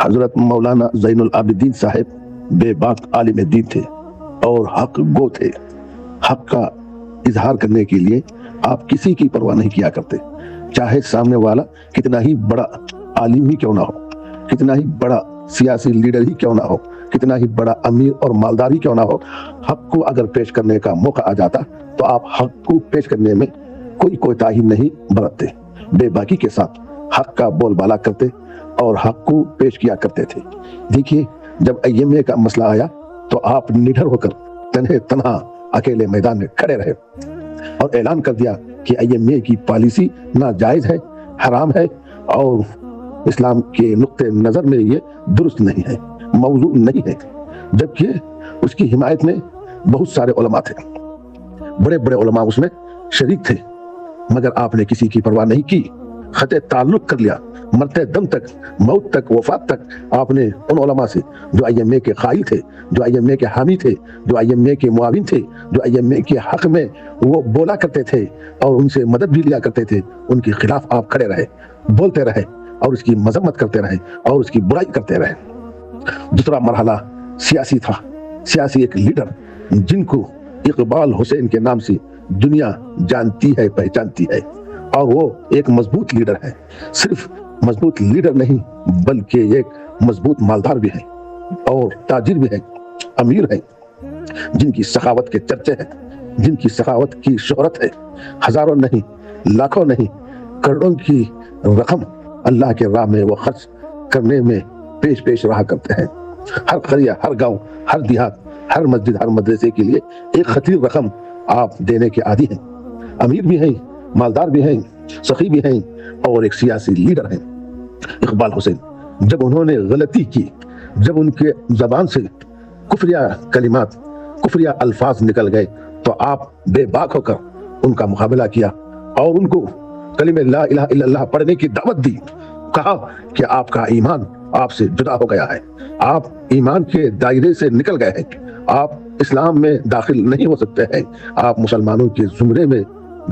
حضرت مولانا زین العابدین صاحب بے باک عالم دین تھے اور حق گو تھے۔ حق کا اظہار کرنے کے لیے آپ کسی کی پرواہ نہیں کیا کرتے، چاہے سامنے والا کتنا ہی بڑا عالم ہی کیوں نہ ہو، کتنا ہی بڑا سیاسی لیڈر ہی کیوں نہ ہو، کتنا ہی بڑا امیر اور مالدار ہی کیوں نہ ہو۔ حق کو اگر پیش کرنے کا موقع آ جاتا تو آپ حق کو پیش کرنے میں کوئی کوتاہی نہیں برتتے، بے باکی کے ساتھ حق کا بول بالا کرتے اور حق کو پیش کیا کرتے تھے۔ دیکھیے، جب IMA کا مسئلہ آیا تو آپ نڈر ہو کر تنہا اکیلے میدان میں کھڑے رہے اور اعلان کر دیا کہ IMA کی پالیسی ناجائز ہے، حرام ہے اور اسلام کے نقطہ نظر میں یہ درست نہیں ہے، موضوع نہیں ہے۔ جبکہ اس کی حمایت میں بہت سارے علماء تھے، بڑے بڑے علماء اس میں شریک تھے، مگر آپ نے کسی کی پرواہ نہیں کی، خط تعلق کر لیا۔ مرتے دم تک، موت تک، وفات تک آپ نے ان علماء سے جو IMA کے قائل تھے، جو IMA کے حامی تھے، جو IMA کے معاون تھے، جو IMA کے حق میں وہ بولا کرتے تھے اور ان سے مدد بھی لیا کرتے تھے، ان کے خلاف آپ کھڑے رہے، بولتے رہے اور اس کی مذمت کرتے رہے اور اس کی برائی کرتے رہے۔ دوسرا مرحلہ سیاسی تھا، سیاسی ایک لیڈر جن کو اقبال حسین کے نام سے دنیا جانتی ہے، پہچانتی ہے، اور وہ ایک مضبوط لیڈر ہے۔ صرف مضبوط لیڈر نہیں بلکہ ایک مضبوط مالدار بھی ہے اور تاجر بھی ہے، امیر ہے، جن کی سخاوت کے چرچے ہیں، جن کی سخاوت کی شہرت ہے۔ ہزاروں نہیں، لاکھوں نہیں، کروڑوں کی رقم اللہ کے راہ میں وہ خرچ کرنے میں پیش رہا کرتے ہیں۔ ہر قریہ، ہر گاؤں، ہر دیہات، ہر مسجد، ہر مدرسے کے لیے ایک خطیر رقم آپ دینے کے عادی ہیں۔ امیر بھی ہیں، مالدار بھی ہیں، سخی بھی ہیں اور ایک سیاسی لیڈر ہیں۔ اقبال حسین جب انہوں نے غلطی کی، جب ان کے زبان سے کفریہ کلمات، کفریہ الفاظ نکل گئے تو آپ بے باک ہو کر ان کا مقابلہ کیا اور ان کو کلمہ لا الہ الا اللہ پڑھنے کی دعوت دی۔ کہا کہ آپ کا ایمان آپ سے جدا ہو گیا ہے، آپ ایمان کے دائرے سے نکل گئے ہیں، آپ اسلام میں داخل نہیں ہو سکتے ہیں، آپ مسلمانوں کے زمرے میں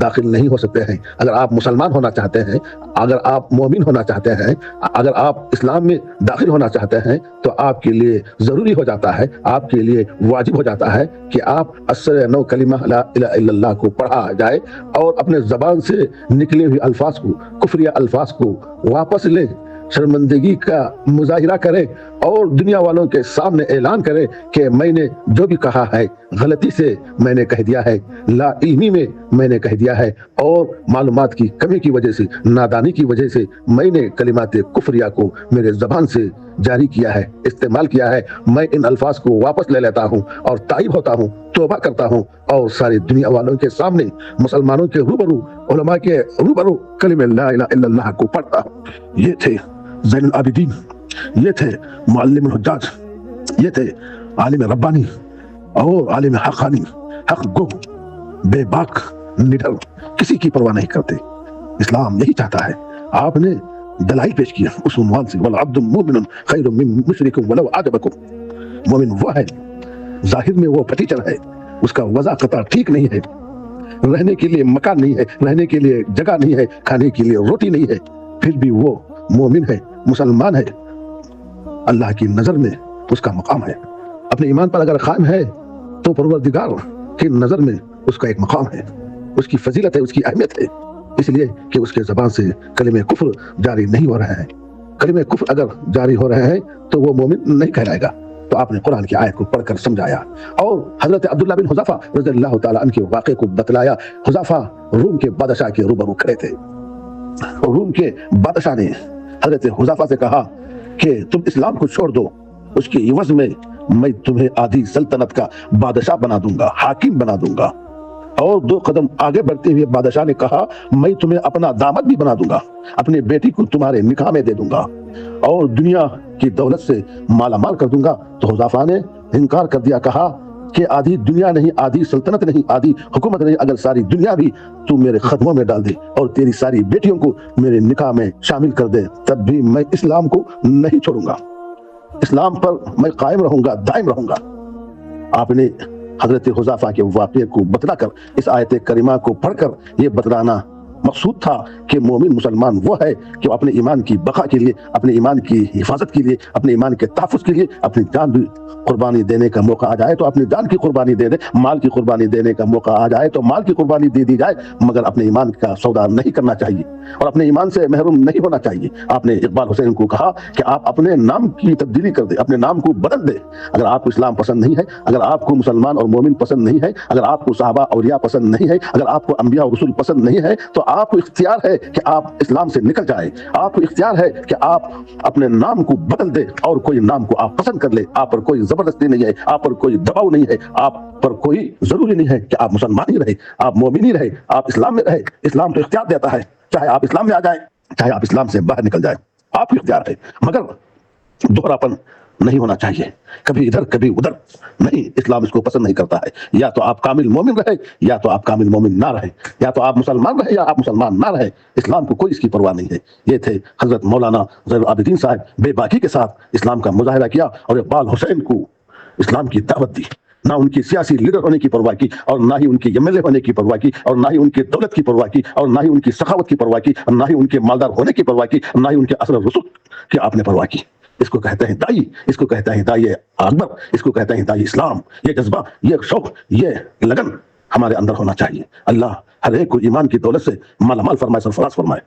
داخل نہیں ہو سکتے ہیں۔ اگر آپ مسلمان ہونا چاہتے ہیں، اگر آپ مومن ہونا چاہتے ہیں، اگر آپ اسلام میں داخل ہونا چاہتے ہیں تو آپ کے لیے ضروری ہو جاتا ہے، آپ کے لیے واجب ہو جاتا ہے کہ آپ اثر نو کلمہ لا الہ الا اللہ کو پڑھا جائے اور اپنے زبان سے نکلے ہوئے الفاظ کو، کفریہ الفاظ کو واپس لیں، شرمندگی کا مظاہرہ کرے اور دنیا والوں کے سامنے اعلان کرے کہ میں نے جو بھی کہا ہے غلطی سے میں نے کہہ دیا ہے، لا علمی میں میں نے کہہ دیا ہے اور معلومات کی کمی کی وجہ سے، نادانی کی وجہ سے میں نے کلمات کفریہ کو میرے زبان سے جاری کیا ہے، استعمال کیا ہے۔ میں ان الفاظ کو واپس لے لیتا ہوں اور تائب ہوتا ہوں، توبہ کرتا ہوں اور ساری دنیا والوں کے سامنے، مسلمانوں کے روبرو، علماء کے روبرو کلمہ لا الہ الا اللہ کو پڑھتا ہوں۔ یہ تھے زین العابدین، یہ تھے معلم الحجاج، یہ تھے عالم ربانی اور عالم حقانی، حق گو، بے باک، نڈر، کسی کی پرواہ نہیں کرتے۔ اسلام یہی چاہتا ہے۔ آپ نے دلائل پیش کیا اس عنوان سے، وَالْعَبْدُ مُؤْمِنٌ خَيْرٌ مِّن مُشْرِكٍ وَلَوْ أَعْجَبَكُمْ۔ مومن وہ ہے، ظاہر میں وہ پھٹیچر ہے، اس کا وضع قطع ٹھیک نہیں ہے، رہنے کے لیے مکان نہیں ہے، رہنے کے لیے جگہ نہیں ہے، کھانے کے لیے روٹی نہیں ہے، پھر بھی وہ مومن ہے، مسلمان ہے، اللہ کی نظر میں اس کا مقام ہے۔ اپنے ایمان پر اگر قائم ہے تو پروردگار کی نظر میں اس کا ایک مقام ہے، اس کی فضیلت ہے، اس کی اہمیت ہے، اس لیے کہ اس کے زبان سے کلمہ کفر جاری نہیں ہو رہا ہے۔ کلمہ کفر اگر جاری ہو رہے ہیں تو وہ مومن نہیں کہلائے گا۔ تو آپ نے قرآن کی آیت کو پڑھ کر سمجھایا اور حضرت عبداللہ بن حذیفہ رضی اللہ تعالیٰ عنہ کے واقعے کو بتلایا۔ حذیفہ روم کے بادشاہ کے روبرو کھڑے تھے، روم کے بادشاہ نے حضرت حذیفہ سے کہا کہ تم اسلام کو چھوڑ دو، اس کے عوض میں تمہیں آدھی سلطنت کا بادشاہ بنا دوں گا، حاکم بنا دوں گا۔ اور 2 قدم آگے بڑھتے ہوئے بادشاہ نے کہا میں تمہیں اپنا داماد بھی بنا دوں گا، اپنی بیٹی کو تمہارے نکاح میں دے دوں گا اور دنیا کی دولت سے مالا مال کر دوں گا۔ تو حذیفہ نے انکار کر دیا، کہا کہ آدھی دنیا نہیں، آدھی سلطنت نہیں، آدھی حکومت نہیں، اگر ساری دنیا بھی تو میرے قدموں میں ڈال دے اور تیری ساری بیٹیوں کو میرے نکاح میں شامل کر دے، تب بھی میں اسلام کو نہیں چھوڑوں گا، اسلام پر میں قائم رہوں گا، دائم رہوں گا۔ آپ نے حضرت حذیفہ کے واقعے کو بتلا کر، اس آیت کریمہ کو پڑھ کر یہ بتلانا مقصود تھا کہ مومن مسلمان وہ ہے کہ وہ اپنے ایمان کی بقا کے لیے، اپنے ایمان کی حفاظت کے لیے، اپنے ایمان کے تحفظ کے لیے اپنی جان بھی قربانی دینے کا موقع آ جائے تو اپنی جان کی قربانی دے دے، مال کی قربانی دینے کا موقع آ جائے تو مال کی قربانی دے دی جائے، مگر اپنے ایمان کا سودا نہیں کرنا چاہیے اور اپنے ایمان سے محروم نہیں ہونا چاہیے۔ آپ نے اقبال حسین کو کہا کہ آپ اپنے نام کی تبدیلی کر دیں، اپنے نام کو بدل دیں۔ اگر آپ کو اسلام پسند نہیں ہے، اگر آپ کو مسلمان اور مومن پسند نہیں ہے، اگر آپ کو صحابہ اولیاء پسند نہیں ہے، اگر آپ کو انبیاء اور رسول پسند نہیں ہے، تو آپ کو اختیار ہے کہ آپ اسلام سے نکل جائیں۔ آپ کو اختیار ہے کہ آپ اپنے نام کو بدل دیں اور کوئی نام کو آپ پسند کر لیں۔ آپ پر کوئی زبردستی نہیں ہے، آپ پر کوئی دباؤ نہیں ہے، آپ پر کوئی ضروری نہیں ہے کہ آپ مسلمان ہی رہے، آپ مومن ہی رہے، آپ اسلام میں رہے۔ اسلام تو اختیار دیتا ہے، چاہے آپ اسلام میں آ جائیں، چاہے آپ اسلام سے باہر نکل جائیں، آپ کو اختیار ہے، مگر دوہراپن نہیں ہونا چاہیے، کبھی ادھر کبھی ادھر نہیں۔ اسلام اس کو پسند نہیں کرتا ہے۔ یا تو آپ کامل مومن رہے یا تو آپ کامل مومن نہ رہے، یا تو آپ مسلمان رہے یا آپ مسلمان نہ رہے، اسلام کو کوئی اس کی پرواہ نہیں ہے۔ یہ تھے حضرت مولانا زین العابدین صاحب، بے باکی کے ساتھ اسلام کا مظاہرہ کیا اور اقبال حسین کو اسلام کی دعوت دی۔ نہ ان کی سیاسی لیڈر ہونے کی پرواہ کی، اور نہ ہی ان کی ایم ایل اے ہونے کی پرواہ کی، اور نہ ہی ان کی دولت کی پرواہ کی، اور نہ ہی ان کی سخاوت کی پرواہ کی، اور نہ ہی ان کے مالدار ہونے کی پرواہ کی، اور نہ ہی ان کے اثر و رسوخ کی آپ نے پرواہ کی۔ اس کو کہتے ہیں دائی، اس کو کہتے ہیں دائی اکبر، اس کو کہتے ہیں دائی اسلام۔ یہ جذبہ، یہ شوق، یہ لگن ہمارے اندر ہونا چاہیے۔ اللہ ہر ایک کو ایمان کی دولت سے مالا مال فرمائے، سرفراز فرمائے۔